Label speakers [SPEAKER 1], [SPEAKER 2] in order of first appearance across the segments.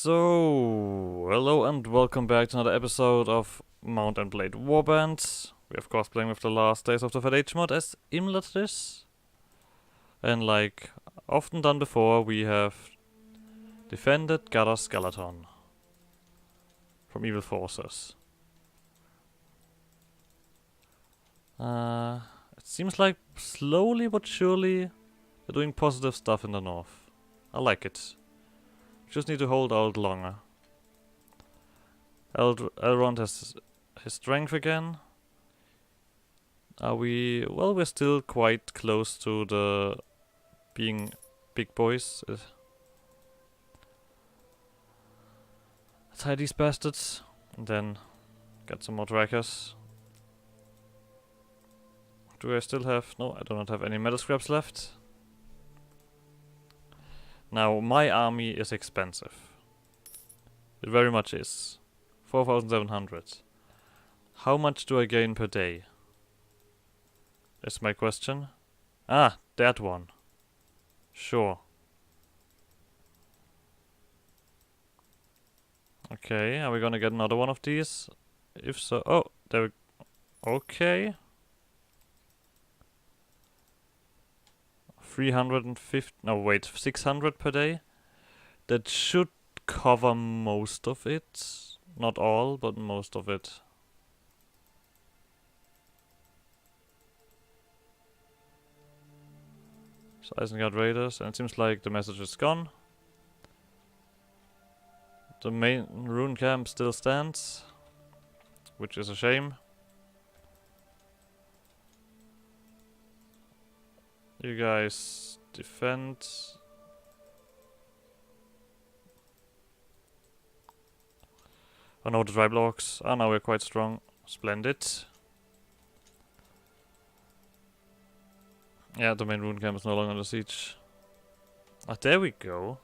[SPEAKER 1] So, hello and welcome back to another episode of Mount and Blade Warband. We of course playing with the last days of the Fed mod as Imladris. And like often done before, we have defended Gada Skeleton from evil forces. It seems like slowly but surely they're doing positive stuff in the north. I like it. Just need to hold out longer. Elrond has his strength again. Are we... well, we're still quite close to the being big boys. Let's hide these bastards and then get some more trackers. Do I still have... no, I do not have any metal scraps left. Now, my army is expensive. It very much is. 4,700. How much do I gain per day? Is my question. Ah, that one. Sure. Okay, are we gonna get another one of these? If so... oh, there we... okay. 350... no, wait, 600 per day? That should cover most of it. Not all, but most of it. So Isengard Raiders, and it seems like the message is gone. The main rune camp still stands, which is a shame. You guys defend. Oh no, the dry blocks. Ah, now we're quite strong. Splendid. Yeah, the main rune camp is no longer under siege. Ah, there we go.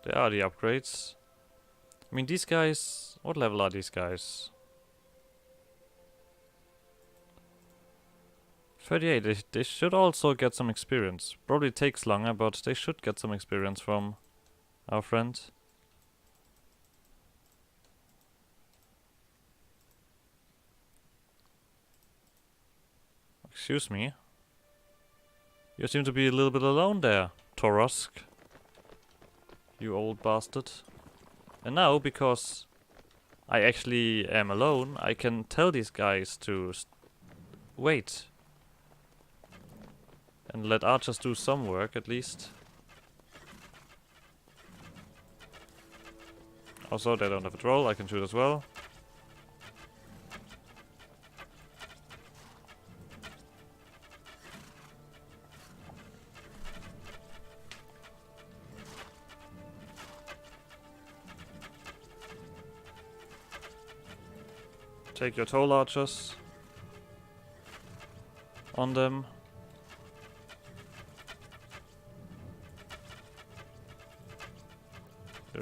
[SPEAKER 1] There are the upgrades. I mean, these guys... what level are these guys? 38. They should also get some experience. Probably takes longer, but they should get some experience from our friend. Excuse me. You seem to be a little bit alone there, Torosk. You old bastard. And now, because I actually am alone, I can tell these guys to wait. And let archers do some work, at least. Also, they don't have a troll, I can shoot as well. Take your toll archers on them.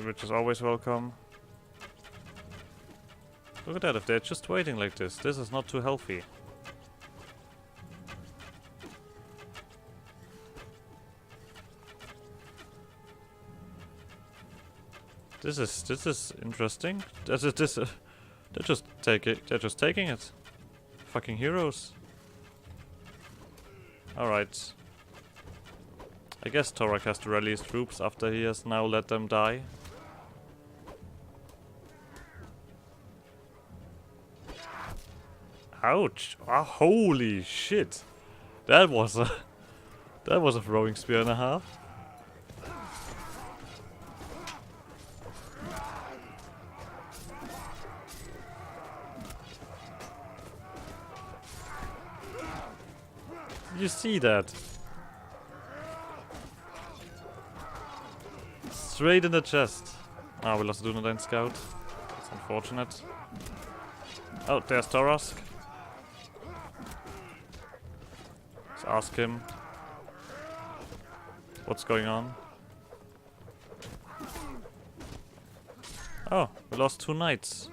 [SPEAKER 1] Which is always welcome. Look at that, if they're just waiting like this is not too healthy. This is interesting. They're just taking it. Fucking heroes. Alright. I guess Torak has to rally his troops after he has now let them die. Ouch! Ah, holy shit! That was a throwing spear and a half. You see that? Straight in the chest. Ah, we lost the Dunedain scout. That's unfortunate. Oh, there's Torosk. Let's ask him what's going on. Oh, we lost 2 knights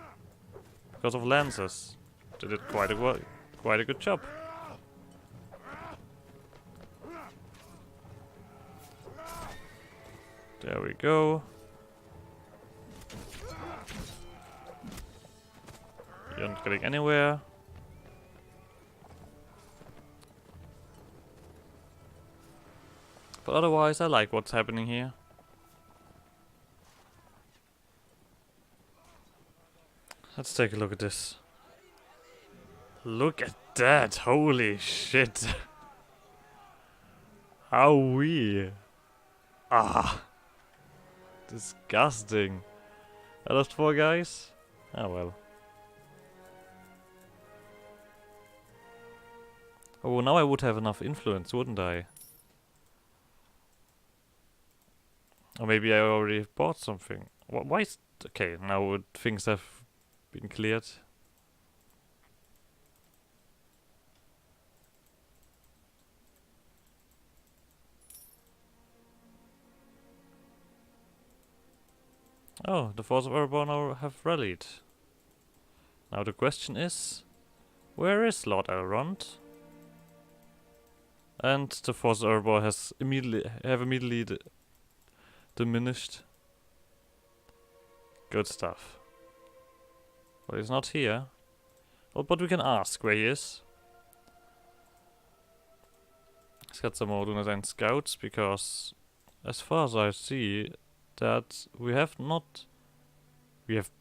[SPEAKER 1] because of lances. They did quite a good job. There we go. You're not getting anywhere. But otherwise, I like what's happening here. Let's take a look at this. Look at that! Holy shit! How we? Ah! Disgusting. I lost 4 guys? Ah well. Oh, now I would have enough influence, wouldn't I? Or maybe I already bought something. Why is... Okay, now things have been cleared. Oh, the force of Erebor now have rallied. Now the question is, where is Lord Elrond? And the force of Erebor has immediately diminished. Good stuff. Well, he's not here. Well, but we can ask where he is. He's got some more Lunar scouts, because as far as I see, that we have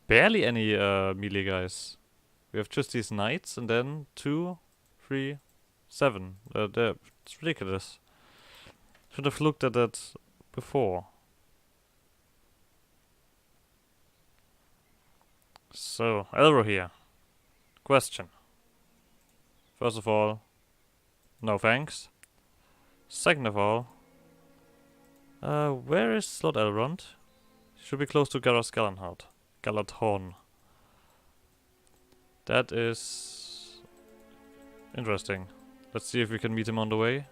[SPEAKER 1] barely any melee guys. We have just these knights and then 2, 3, 7. It's ridiculous. Should have looked at that before. So, Elro here. Question. First of all, no thanks. Second of all, where is Lord Elrond? Should be close to Garros Galadhorn. That is interesting. Let's see if we can meet him on the way.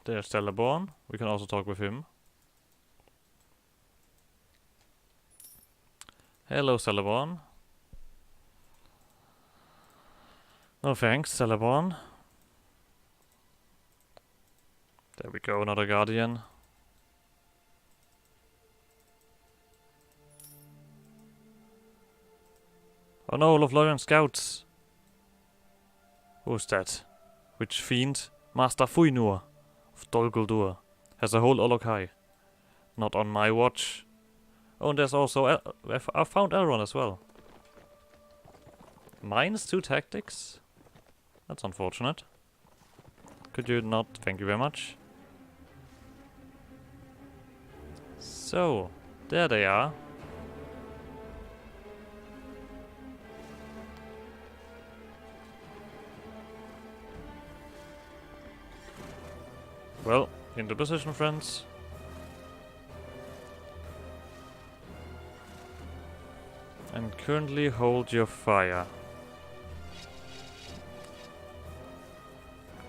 [SPEAKER 1] There's Celeborn. We can also talk with him. Hello, Celeborn. No thanks, Celeborn. There we go, another Guardian. Oh no, Lothlorien scouts! Who's that? Which fiend? Master Fuinur of Dol Guldur has a whole Olokai. Not on my watch. Oh, and there's also I found Elrond as well. -2 tactics? That's unfortunate. Could you not? Thank you very much. So, there they are. Well, into position, friends. And currently hold your fire.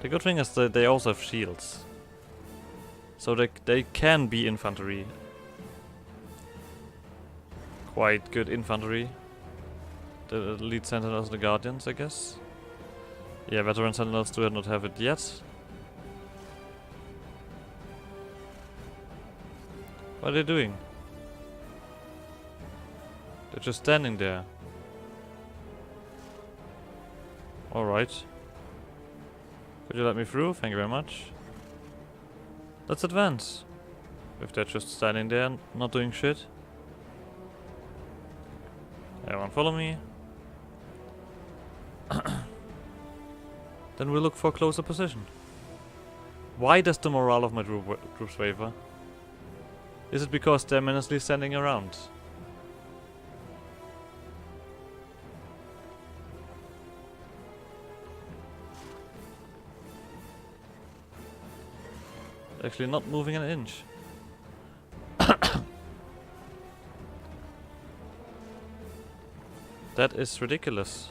[SPEAKER 1] The good thing is that they also have shields. So they can be infantry. Quite good infantry. The lead sentinels, the guardians, I guess. Yeah, veteran sentinels do not have it yet. What are they doing? They're just standing there. Alright. Could you let me through? Thank you very much. Let's advance. If they're just standing there and not doing shit. Everyone follow me. Then we'll look for a closer position. Why does the morale of my troops waver? Is it because they're menacingly standing around? Actually not moving an inch. That is ridiculous.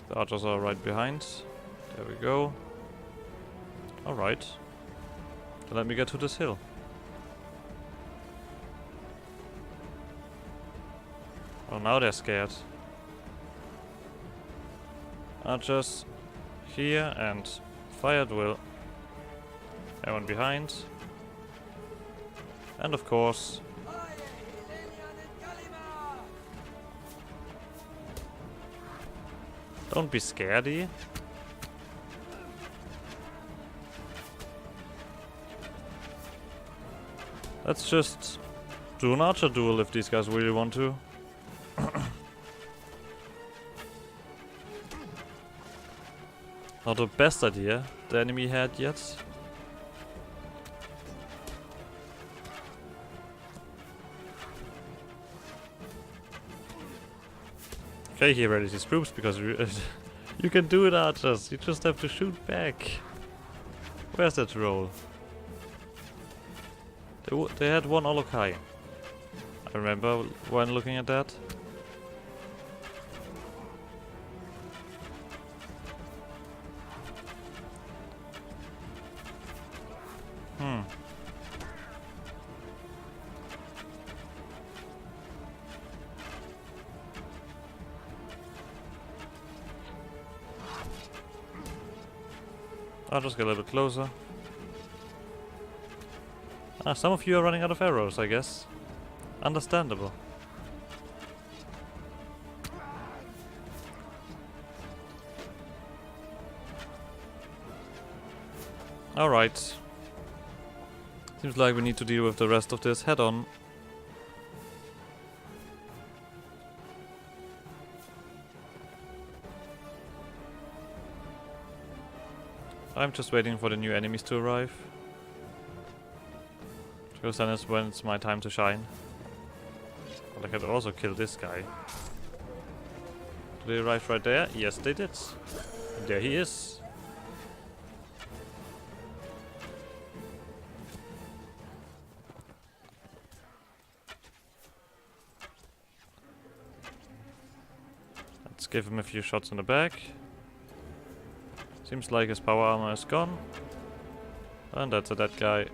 [SPEAKER 1] The archers are right behind. There we go. Alright. Then let me get to this hill. Oh, now they're scared. Archers here and fire at will. Everyone behind. And of course... Don't be scaredy. Let's just do an archer duel if these guys really want to. Not the best idea the enemy had yet. Okay, he readies his troops because you can do it, archers. You just have to shoot back. Where's that roll? They had one Olokai. I remember when looking at that. I'll just get a little bit closer. Ah, some of you are running out of arrows, I guess. Understandable. Alright. Seems like we need to deal with the rest of this head on. I'm just waiting for the new enemies to arrive. Because then is when it's my time to shine. But I could also kill this guy. Did they arrive right there? Yes, they did. And there he is. Let's give him a few shots in the back. Seems like his power armor is gone. And that's a dead guy.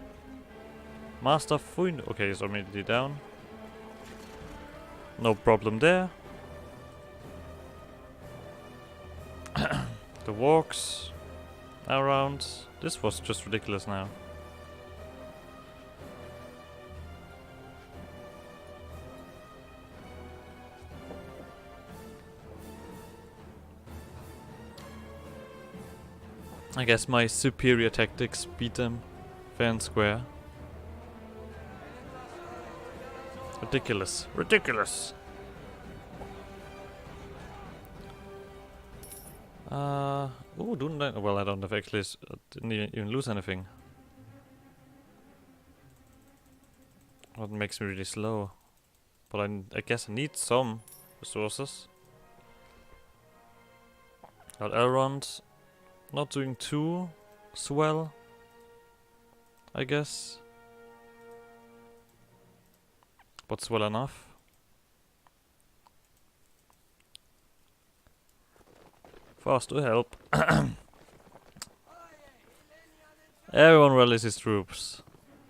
[SPEAKER 1] Master Fund. Okay, he's immediately down. No problem there. The walks around. This was just ridiculous now. I guess my superior tactics beat them fair and square. Ridiculous. Ridiculous! Ooh, well, I don't have actually... didn't even lose anything. What makes me really slow. But I guess I need some resources. Got Elrond. Not doing too swell, I guess. But swell enough. For us to help. Everyone rallies his troops.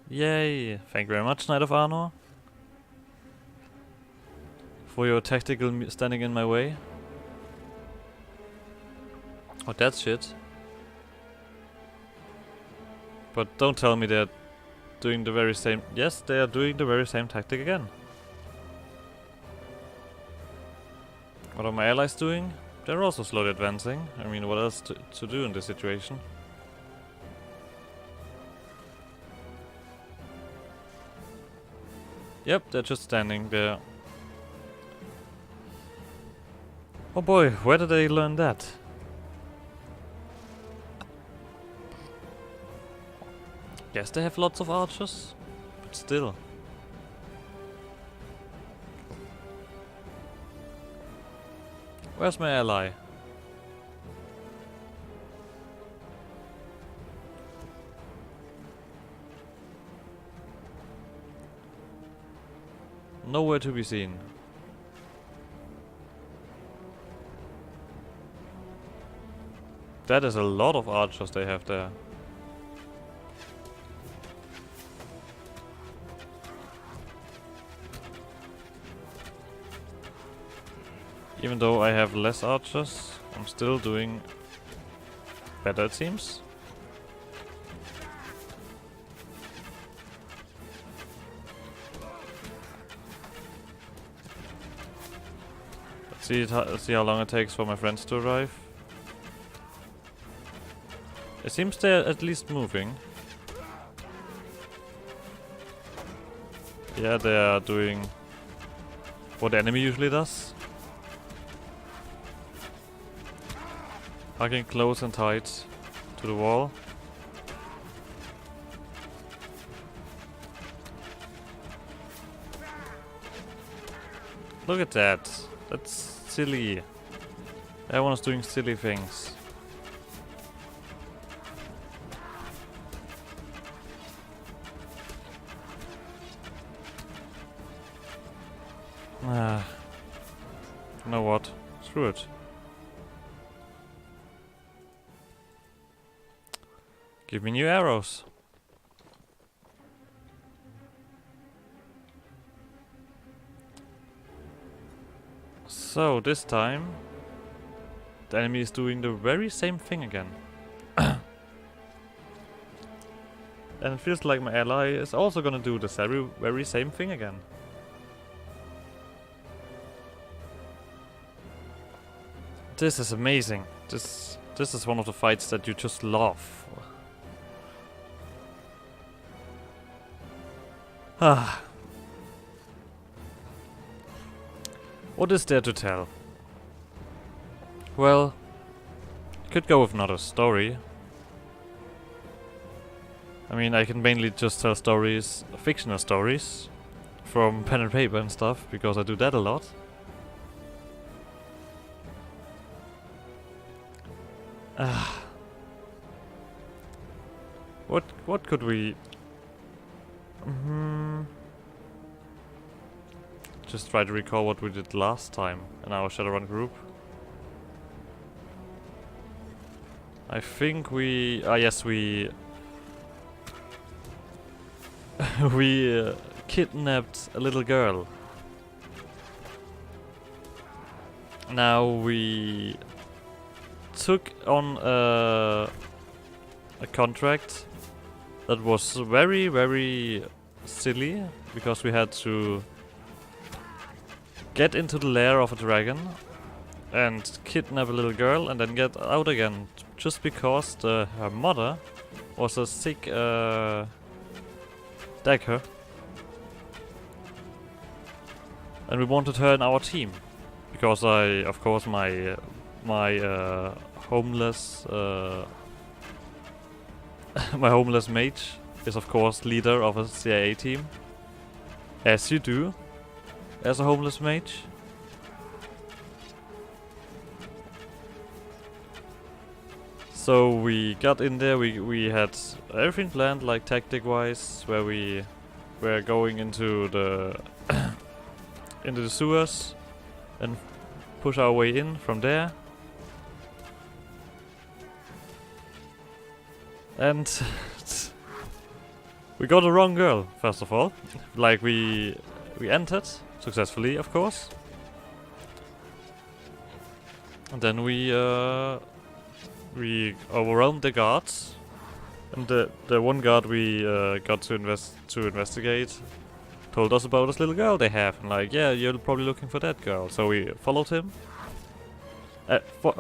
[SPEAKER 1] Yay! Thank you very much, Knight of Arnor. For your tactical standing in my way. Oh, that's shit. But don't tell me they're doing the very same... Yes, they are doing the very same tactic again. What are my allies doing? They're also slowly advancing. I mean, what else to do in this situation? Yep, they're just standing there. Oh boy, where did they learn that? Guess they have lots of archers, but still. Where's my ally? Nowhere to be seen. That is a lot of archers they have there. Even though I have less archers, I'm still doing better, it seems. See how long it takes for my friends to arrive. It seems they're at least moving. Yeah, they are doing what the enemy usually does. Hugging close and tight to the wall. Look at that. That's silly. Everyone's doing silly things. You know what? Screw it. Give me new arrows. So this time the enemy is doing the very same thing again. And it feels like my ally is also gonna do the very same thing again. This is amazing. This is one of the fights that you just love. Ah. What is there to tell? Well, could go with another story. I mean, I can mainly just tell stories, fictional stories, from pen and paper and stuff, because I do that a lot. What could we... Just try to recall what we did last time in our Shadowrun group. I think we... yes, we... we kidnapped a little girl. Now we took on a contract that was very, very silly, because we had to get into the lair of a dragon and kidnap a little girl and then get out again, just because her mother was a sick dagger, and we wanted her in our team because of course my homeless my homeless mage is of course leader of a CIA team, as you do as a homeless mage. So we got in there, we had everything planned, like tactic wise, where we were going into the into the sewers and push our way in from there. And we got the wrong girl, first of all. Like we entered successfully, of course. And then we overwhelmed the guards. And the one guard we got to investigate told us about this little girl they have. And like, yeah, you're probably looking for that girl. So we followed him.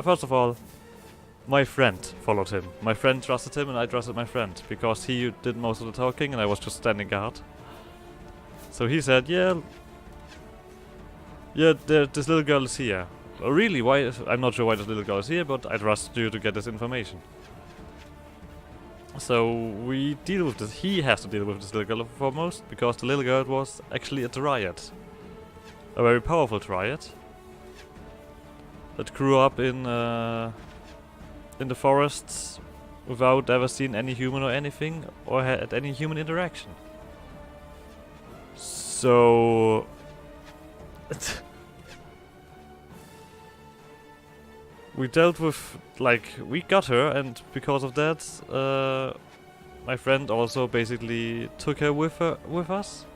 [SPEAKER 1] First of all, my friend followed him. My friend trusted him and I trusted my friend, because he did most of the talking and I was just standing guard. So he said, yeah, this little girl is here. Oh, really? Why? I'm not sure why this little girl is here, but I trust you to get this information. So we deal with this. He has to deal with this little girl foremost, because the little girl was actually a dryad. A very powerful dryad that grew up in the forests without ever seeing any human or anything, or had any human interaction. So we dealt with, like, we got her, and because of that, my friend also basically took her with us.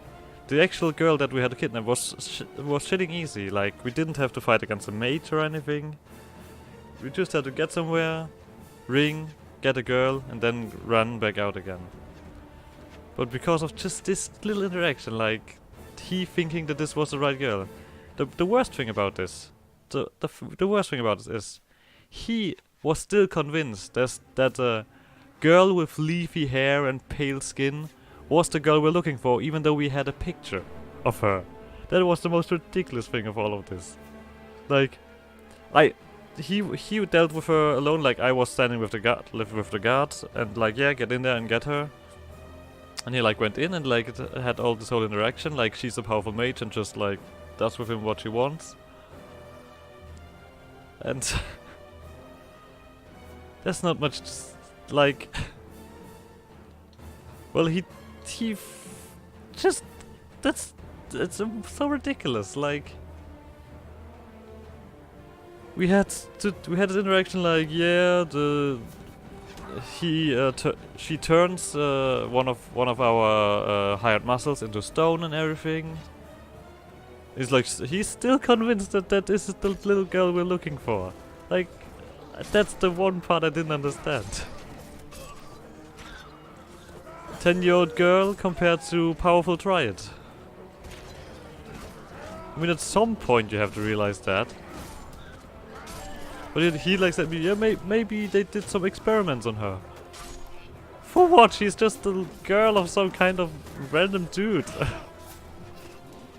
[SPEAKER 1] The actual girl that we had to kidnap was shitting easy. Like, we didn't have to fight against a mage or anything. We just had to get somewhere, ring, get a girl, and then run back out again. But because of just this little interaction, like he thinking that this was the right girl. The worst thing about this the worst thing about this is he was still convinced that a girl with leafy hair and pale skin was the girl we're looking for, even though we had a picture of her. That was the most ridiculous thing of all of this. Like, he dealt with her alone. Like, I was standing with the guard, and like, yeah, get in there and get her. And he like went in and like had all this whole interaction. Like, she's a powerful mage and just like does with him what she wants. And there's not much, like. Well, he just it's so ridiculous. Like, we had this interaction. Like, yeah, she turns one of our hired muscles into stone and everything. He's like, he's still convinced that this is the little girl we're looking for. Like, that's the one part I didn't understand. 10-year-old girl compared to powerful Triad. I mean, at some point you have to realize that. But he like said, yeah, maybe they did some experiments on her. For what? She's just a girl of some kind of random dude.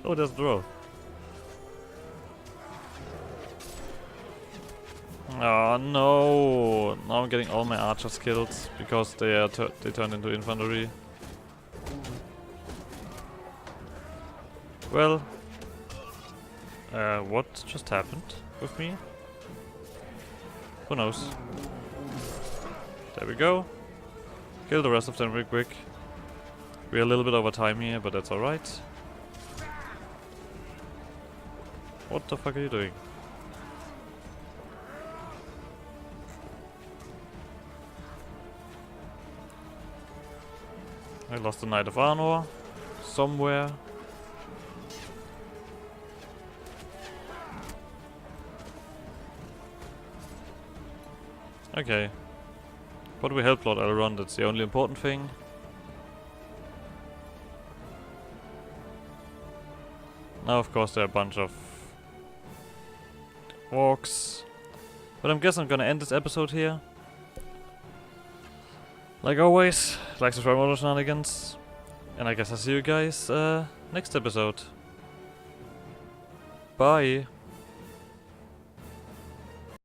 [SPEAKER 1] Oh, there's Drow. Oh no! Now I'm getting all my archers killed because they turned into infantry. Well, what just happened with me? Who knows? There we go. Kill the rest of them real quick. We're a little bit over time here, but that's alright. What the fuck are you doing? I lost the Knight of Arnor somewhere. Okay. But we helped Lord Elrond, that's the only important thing. Now of course there are a bunch of orcs. But I guess I'm gonna end this episode here. Like always, like, subscribe, more shenanigans. And I guess I'll see you guys next episode. Bye!